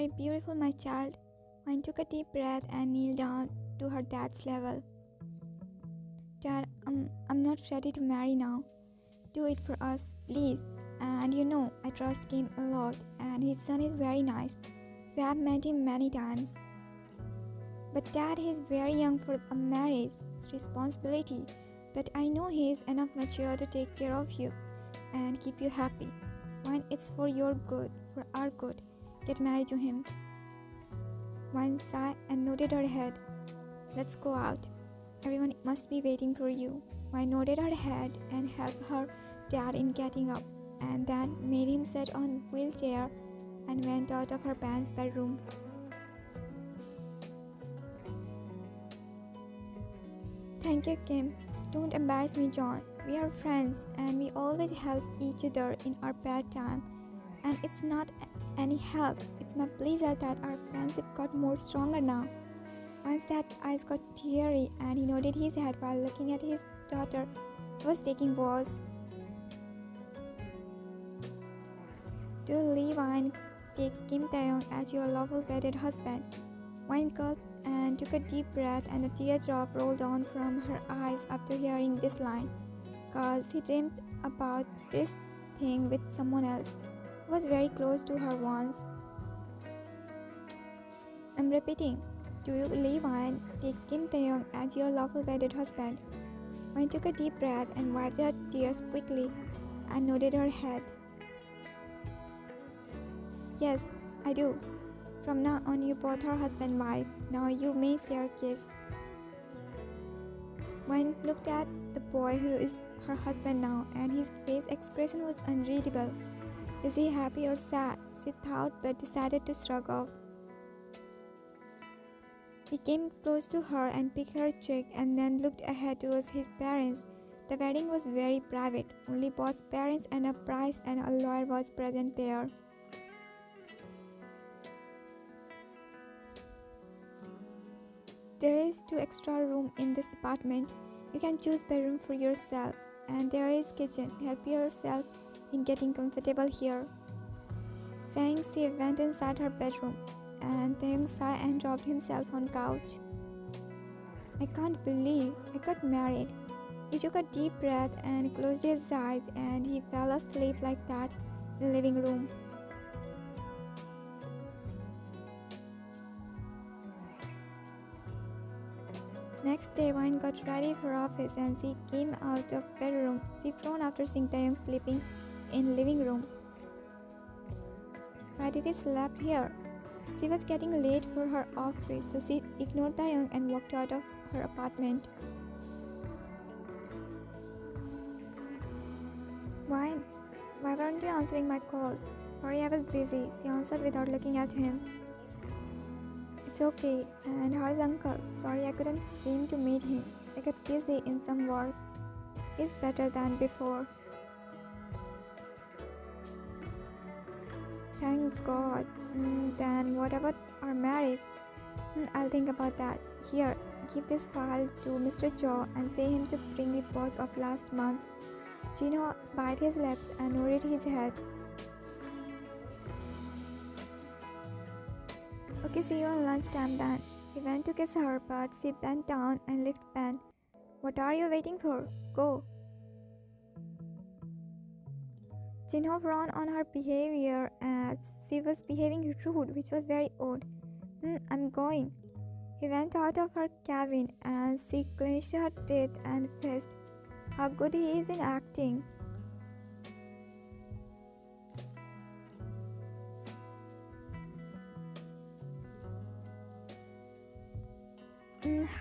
very beautiful, my child. Wine took a deep breath and kneeled down to her dad's level. Dad, I'm not ready to marry now. Do it for us, please. And you know, I trust him a lot, and his son is very nice. We have met him many times. But Dad, he is very young for a marriage. It's responsibility. But I know he is enough mature to take care of you and keep you happy. Wine, it's for your good, for our good. Get married to him. Wine sighed and nodded her head. Let's go out. Everyone must be waiting for you. Wine nodded her head and helped her dad in getting up, and then made him sit on a wheelchair and went out of her parents' bedroom. Thank you, Kim. Don't embarrass me, John. We are friends and we always help each other in our bad time. And it's not any help. It's my pleasure that our friendship got more stronger now. Once Dad's eyes got teary and he nodded his head while looking at his daughter who was taking vows. Do Lee Wine takes Kim Tae-hyung as your lawful wedded husband. Wine gulped and took a deep breath, and a teardrop rolled down from her eyes after hearing this line, cause he dreamed about this thing with someone else who was very close to her once. I'm repeating. Do you believe Wine takes Kim Tae-hyung as your lawful wedded husband? Wine took a deep breath and wiped her tears quickly and nodded her head. Yes, I do. From now on, you both are husband and wife. Now you may share a kiss. Wine looked at the boy who is her husband now, and his face expression was unreadable. Is he happy or sad? She thought, but decided to shrug off. He came close to her and picked her cheek and then looked ahead towards his parents. The wedding was very private. Only both parents and a priest and a lawyer was present there. There is 2 extra room in this apartment. You can choose bedroom for yourself, and there is kitchen. Help yourself in getting comfortable here. Saying, she went inside her bedroom, and Tae-hyung sighed and dropped himself on couch. I can't believe I got married. He took a deep breath and closed his eyes, and he fell asleep like that in the living room. Next day, Wine got ready for office and she came out of bedroom. She frowned after seeing Tae-hyung sleeping in living room. Why did he sleep here? She was getting late for her office, so she ignored Tae-hyung and walked out of her apartment. Wine, why weren't you answering my call? Sorry, I was busy, she answered without looking at him. It's okay. And how's uncle? Sorry I couldn't came to meet him. I got busy in some work. He's better than before. Thank God. Then what about our marriage? I'll think about that. Here, give this file to Mr. Cho and say him to bring reports of last month. Chino bit his lips and nodded his head. Okay, see you on lunchtime then. He went to kiss her, but she bent down and lifted pen. What are you waiting for? Go. Jinho frowned on her behavior as she was behaving rude, which was very odd. I'm going. He went out of her cabin and she clenched her teeth and fist. How good he is in acting.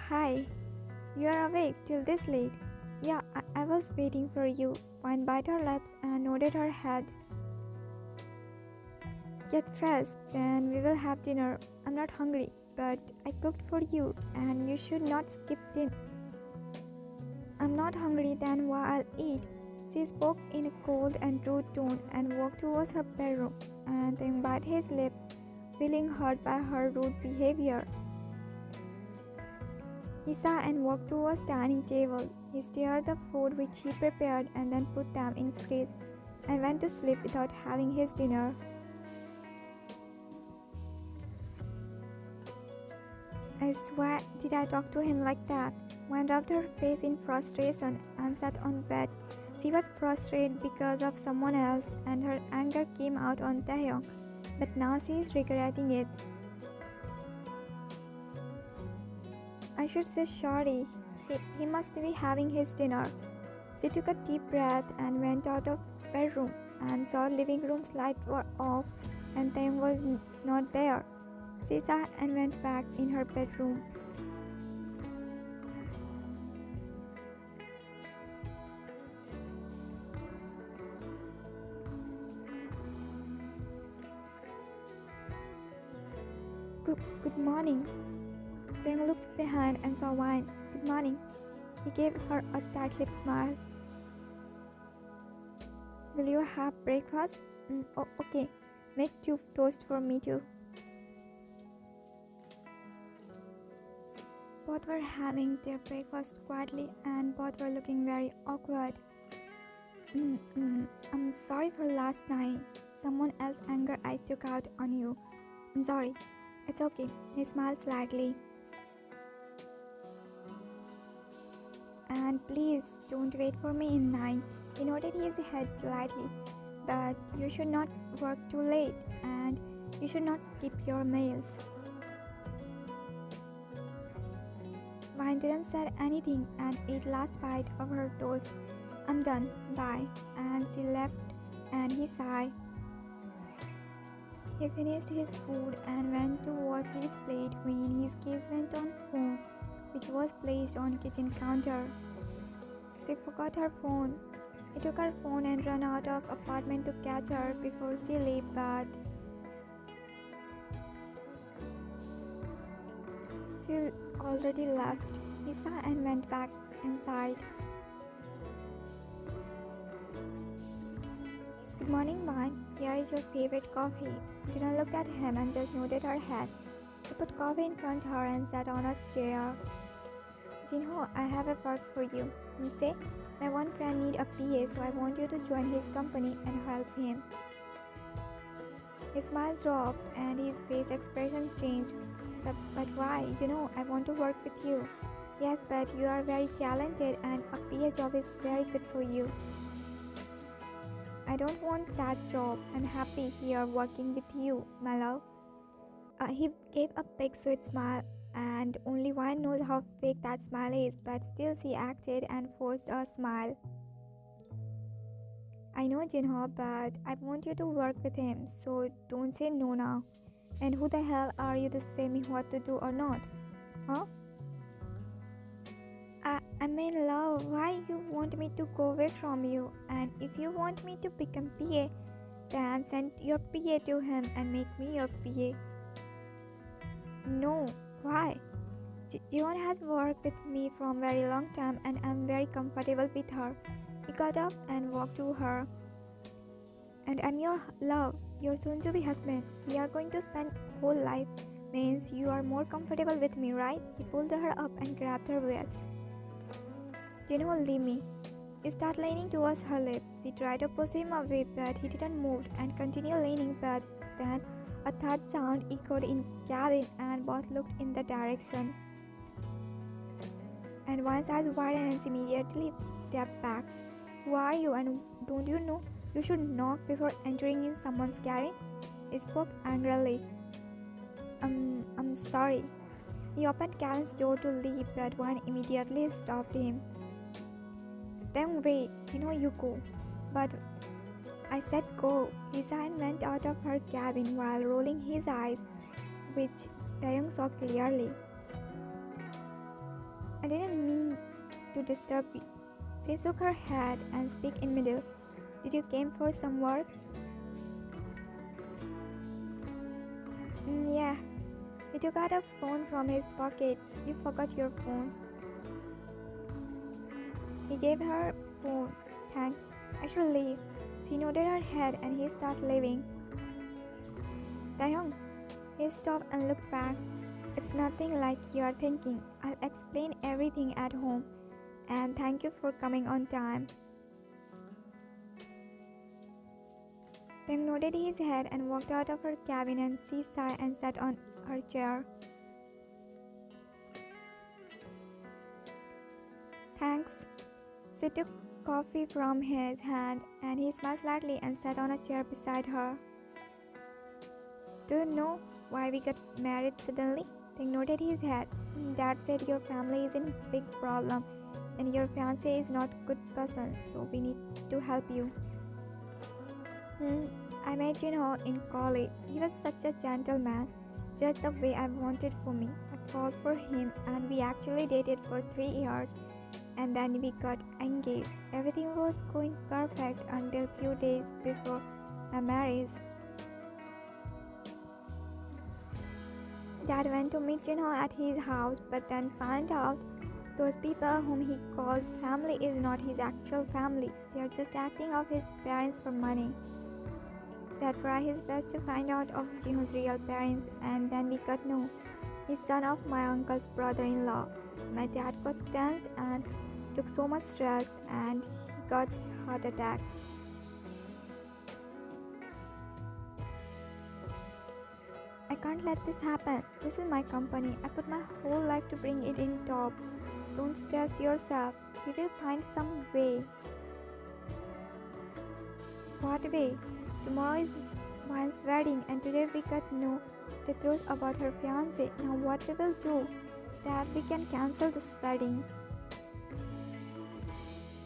Hi. You are awake till this late? Yeah, I was waiting for you. Wine bit her lips and nodded her head. Get fresh, then we will have dinner. I'm not hungry, but I cooked for you and you should not skip dinner. I'm not hungry, then why I'll eat. She spoke in a cold and rude tone and walked towards her bedroom, and then bit his lips, feeling hurt by her rude behavior. He sighed and walked towards the dining table. He stirred the food which he prepared and then put them in fridge and went to sleep without having his dinner. I swear, did I talk to him like that? Wan rubbed her face in frustration and sat on bed. She was frustrated because of someone else and her anger came out on Taehyung. But now she is regretting it. I should say sorry. He must be having his dinner. She took a deep breath and went out of bedroom and saw living room's lights were off and Taehyung was not there. She sat and went back in her bedroom. Good morning. Taehyung looked behind and saw Wine. Good morning. He gave her a tight-lipped smile. Will you have breakfast? Okay. Make 2 toast for me too. Both were having their breakfast quietly and both were looking very awkward. I'm sorry for last night. Someone else's anger I took out on you. I'm sorry. It's okay. He smiled slightly. And please don't wait for me in night. He nodded his head slightly. But you should not work too late and you should not skip your meals. Vine didn't say anything and ate last bite of her toast. I'm done, bye. And she left and he sighed. He finished his food and went to wash his plate when his gaze went on phone, which was placed on kitchen counter. She forgot her phone. He took her phone and ran out of apartment to catch her before she left, but she already left. He sighed and went back inside. Good morning, Vine. Here is your favorite coffee. Student looked at him and just nodded her head. He put coffee in front of her and sat on a chair. Jinho, I have a work for you. Say, my one friend need a PA, so I want you to join his company and help him. His smile dropped and his face expression changed. But why? I want to work with you. Yes, but you are very talented and a PA job is very good for you. I don't want that job. I'm happy here working with you, my love. He gave a big sweet smile and only one knows how fake that smile is, but still she acted and forced a smile. I know, Jinho, but I want you to work with him, so don't say no now. And who the hell are you to say me what to do or not? Huh? I'm in love. Why you want me to go away from you? And if you want me to become PA, then send your PA to him and make me your PA. No, why? Jiwon has worked with me from very long time and I'm very comfortable with her. He got up and walked to her. And I'm your love, your soon-to-be husband. We are going to spend whole life. Means you are more comfortable with me, right? He pulled her up and grabbed her waist. Jinho, leave me. He started leaning towards her lips. She tried to push him away, but he didn't move and continued leaning. But then a third sound echoed in cabin and both looked in the direction. And one's eyes widened and she immediately stepped back. Who are you and don't you know you should knock before entering in someone's cabin? He spoke angrily. I'm sorry. He opened cabin's door to leave, but one immediately stopped him. Then wait, you go. But I said go. He sighed and went out of her cabin while rolling his eyes, which Taehyung saw clearly. I didn't mean to disturb you. She shook her head and spoke in middle. Did you came for some work? Yeah. He took out a phone from his pocket. You forgot your phone. He gave her phone. Thanks. I should leave. She nodded her head and he started leaving. Taehyung. He stopped and looked back. It's nothing like you are thinking. I'll explain everything at home. And thank you for coming on time. Taehyung nodded his head and walked out of her cabin and she sighed and sat on her chair. Thanks. She took coffee from his hand and he smiled slightly and sat on a chair beside her. Do you know why we got married suddenly? They nodded his head. Dad said your family is in big problem and your fiancé is not good person, so we need to help you. Hmm, I met in college. He was such a gentleman, just the way I wanted for me. I fell for him and we actually dated for 3 years and then we got engaged. Everything was going perfect until few days before my marriage. Dad went to meet at his house but then found out those people whom he called family is not his actual family. They are just acting off his parents for money. Dad tried his best to find out of Jiho's real parents and then we got know. He's son of my uncle's brother-in-law. My dad got tensed and took so much stress and he got heart attack. I can't let this happen. This is my company. I put my whole life to bring it in top. Don't stress yourself. We will find some way. What way? Tomorrow is Mine's wedding and today we got know the truth about her fiancé. Now what we will do? Dad, we can cancel this wedding.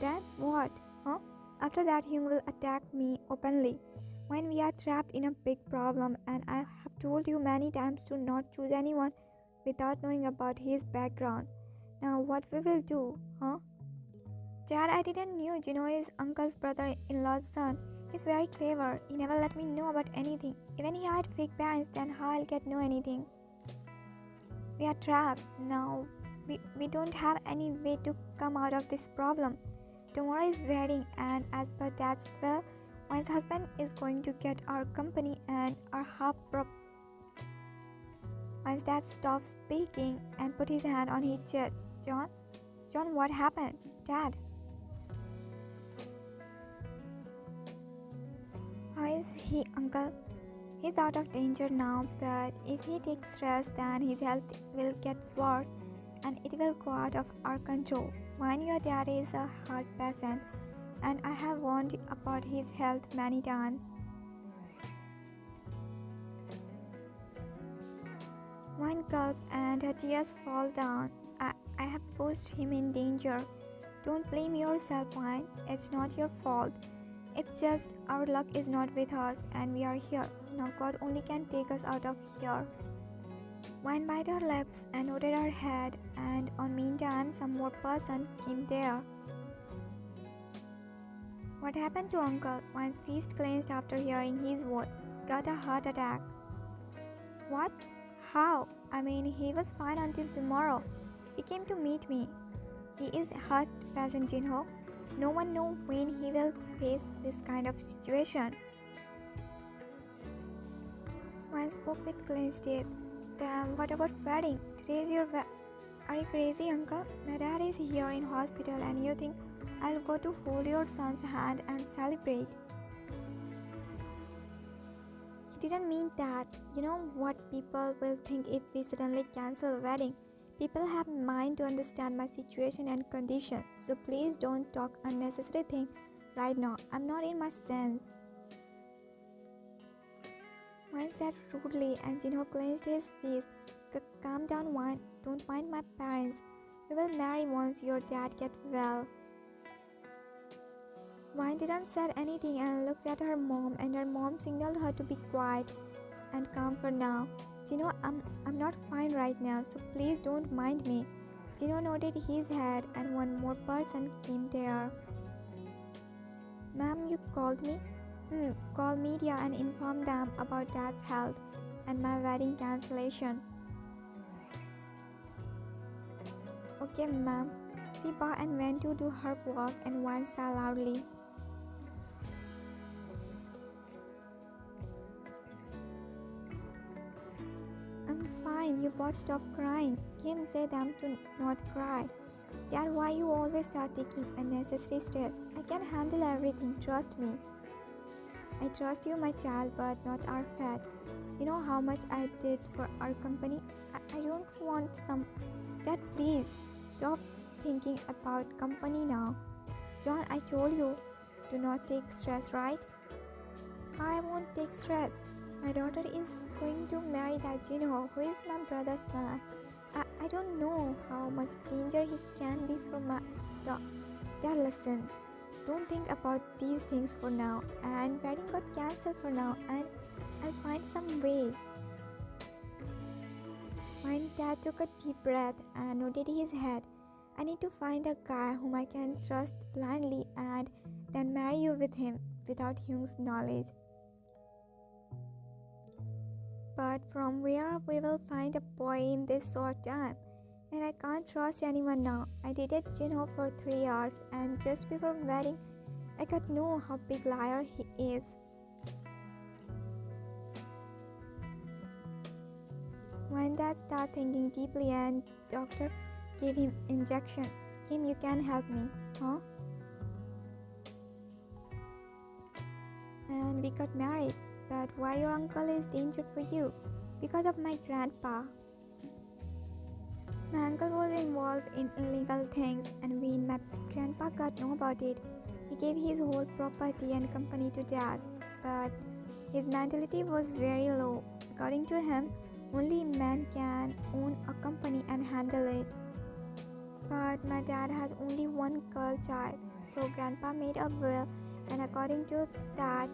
Then what? Huh? After that Hyung will attack me openly. When we are trapped in a big problem and I have told you many times to not choose anyone without knowing about his background. Now what we will do, huh? Dad, I didn't know Gino is uncle's brother-in-law's son. He's very clever. He never let me know about anything. Even he had fake parents, then how I'll get know anything? We are trapped. Now we don't have any way to come out of this problem. Tomorrow is wedding and as per Dad's will, Mine's husband is going to get our company and our Mine's dad stopped speaking and put his hand on his chest. John, what happened? Dad. How is he, uncle? He's out of danger now, but if he takes stress, then his health will get worse and it will go out of our control. When your dad is a heart patient, and I have warned about his health many times. One gulp and her tears fall down. I have pushed him in danger. Don't blame yourself, Wine. It's not your fault. It's just our luck is not with us and we are here. Now God only can take us out of here. Wine bit her lips and nodded her head and on meantime some more person came there. What happened to Uncle? Wine's fist clenched after hearing his words. Got a heart attack. What? How? I mean, he was fine until tomorrow. He came to meet me. He is heart patient, Jinho. No one knows when he will face this kind of situation. Wine spoke with clenched teeth. Then what about wedding? Today is your Are you crazy, Uncle? My dad is here in hospital and you think I'll go to hold your son's hand and celebrate? He didn't mean that. You know what people will think if we suddenly cancel a wedding? People have mind to understand my situation and condition. So please don't talk unnecessary thing right now. I'm not in my sense. Wine said rudely and Jinho clenched his fist. Calm down, Wine. Don't mind my parents. We will marry once your dad gets well. Wine didn't say anything and looked at her mom and her mom signaled her to be quiet and calm for now. Gino, I'm not fine right now, so please don't mind me. Gino nodded his head and one more person came there. Ma'am, you called me? Call media and inform them about Dad's health and my wedding cancellation. Okay, ma'am. She bowed and went to do her work and Wine sighed loudly. I'm fine, you both stop crying. Kim said them to not cry. Dad, why you always start taking unnecessary steps? I can handle everything, trust me. I trust you, my child, but not our fate. You know how much I did for our company? I don't want some... Dad, please, stop thinking about company now. John, I told you, do not take stress, right? I won't take stress. My daughter is going to marry that Jinho, who is my brother's man. I don't know how much danger he can be for my dad. Dad, listen. Don't think about these things for now. And wedding got cancelled for now, and I'll find some way. My dad took a deep breath and nodded his head. I need to find a guy whom I can trust blindly and then marry you with him without Hyung's knowledge. But from where we will find a boy in this short time? And I can't trust anyone now. I dated Jinho for 3 hours, and just before wedding, I got to know how big liar he is. When dad started thinking deeply and doctor gave him injection. Kim, you can help me, huh? And we got married. But why your uncle is danger for you? Because of my grandpa. My uncle was involved in illegal things, and when my grandpa got know about it, he gave his whole property and company to dad. But his mentality was very low. According to him, only man can own a company and handle it. But my dad has only one girl child, so grandpa made a will, and according to that,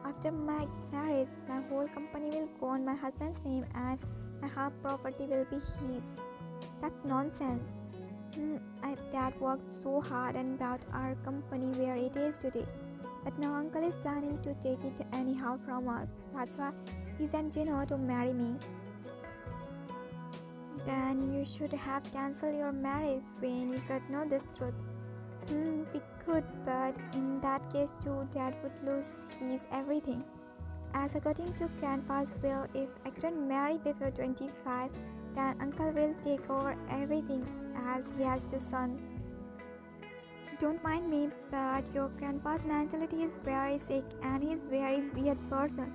after my marriage, my whole company will go on my husband's name and my half property will be his. That's nonsense. Dad worked so hard and brought our company where it is today. But now uncle is planning to take it anyhow from us. That's why he sent Jinho to marry me. Then you should have cancelled your marriage when you got know this truth. We could, but in that case too, Dad would lose his everything. As according to Grandpa's will, if I couldn't marry before 25, then Uncle will take over everything as he has to son. Don't mind me, but your Grandpa's mentality is very sick and he's very weird person.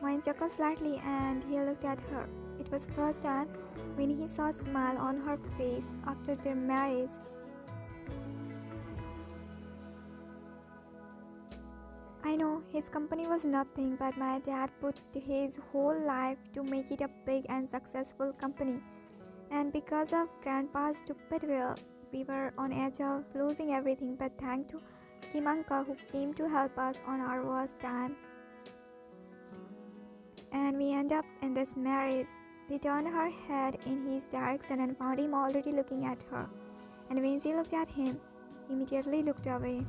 Mine chuckled slightly and he looked at her. It was first time when he saw a smile on her face after their marriage. I know his company was nothing, but my dad put his whole life to make it a big and successful company. And because of Grandpa's stupid will, we were on edge of losing everything, but thanks to Kim Uncle who came to help us on our worst time. And we end up in this marriage. She turned her head in his direction and found him already looking at her. And when she looked at him, he immediately looked away.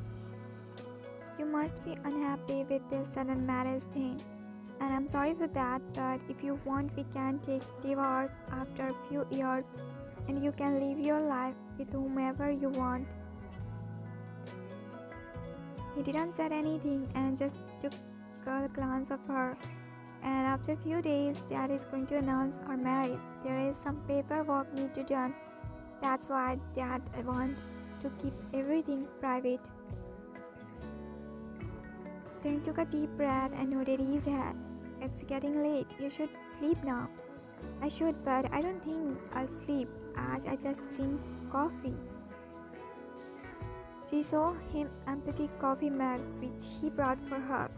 You must be unhappy with this sudden marriage thing, and I'm sorry for that, but if you want, we can take divorce after a few years and you can live your life with whomever you want. He didn't say anything and just took a glance of her. And after a few days, Dad is going to announce our marriage. There is some paperwork need to done. That's why Dad want to keep everything private. Then took a deep breath and nodded his head. It's getting late. You should sleep now. I should, but I don't think I'll sleep as I just drink coffee. She saw him empty coffee mug which he brought for her.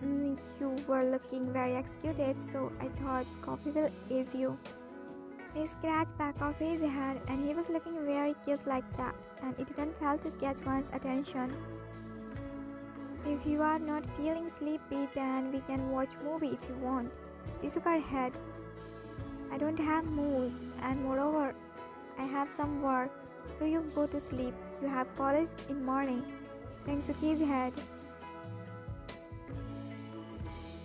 You were looking very excited, so I thought coffee will ease you. He scratched back of his head and he was looking very cute like that, and it didn't fail to catch one's attention. If you are not feeling sleepy, then we can watch movie if you want. She shook her head. I don't have mood, and moreover, I have some work, so you go to sleep. You have college in morning. Then shook his head.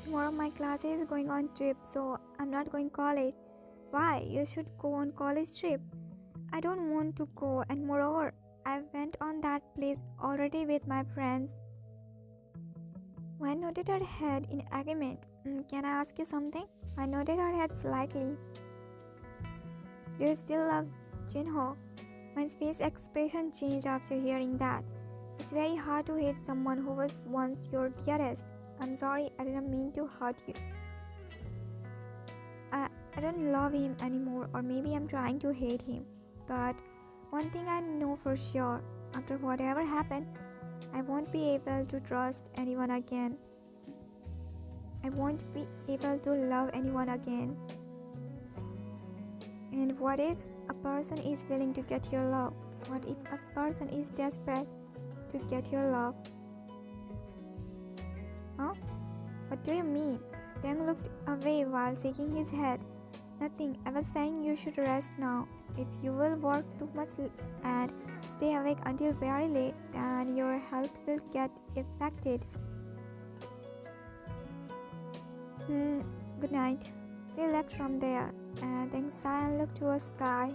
Tomorrow my class is going on trip, so I'm not going college. Why? You should go on college trip. I don't want to go, and moreover, I went on that place already with my friends. Wen nodded her head in agreement. Can I ask you something? I nodded her head slightly. Do you still love Jinho? My face expression changed after hearing that. It's very hard to hate someone who was once your dearest. I'm sorry, I didn't mean to hurt you. I don't love him anymore, or maybe I'm trying to hate him. But One thing I know for sure, after whatever happened, I won't be able to trust anyone again. I won't be able to love anyone again. And what if a person is willing to get your love? What if a person is desperate to get your love? Huh? What do you mean? Tang looked away while shaking his head. Nothing. I was saying you should rest now. If you will work too much and stay awake until very late, then your health will get affected. Good night. She left from there, and then Cyan looked to the sky.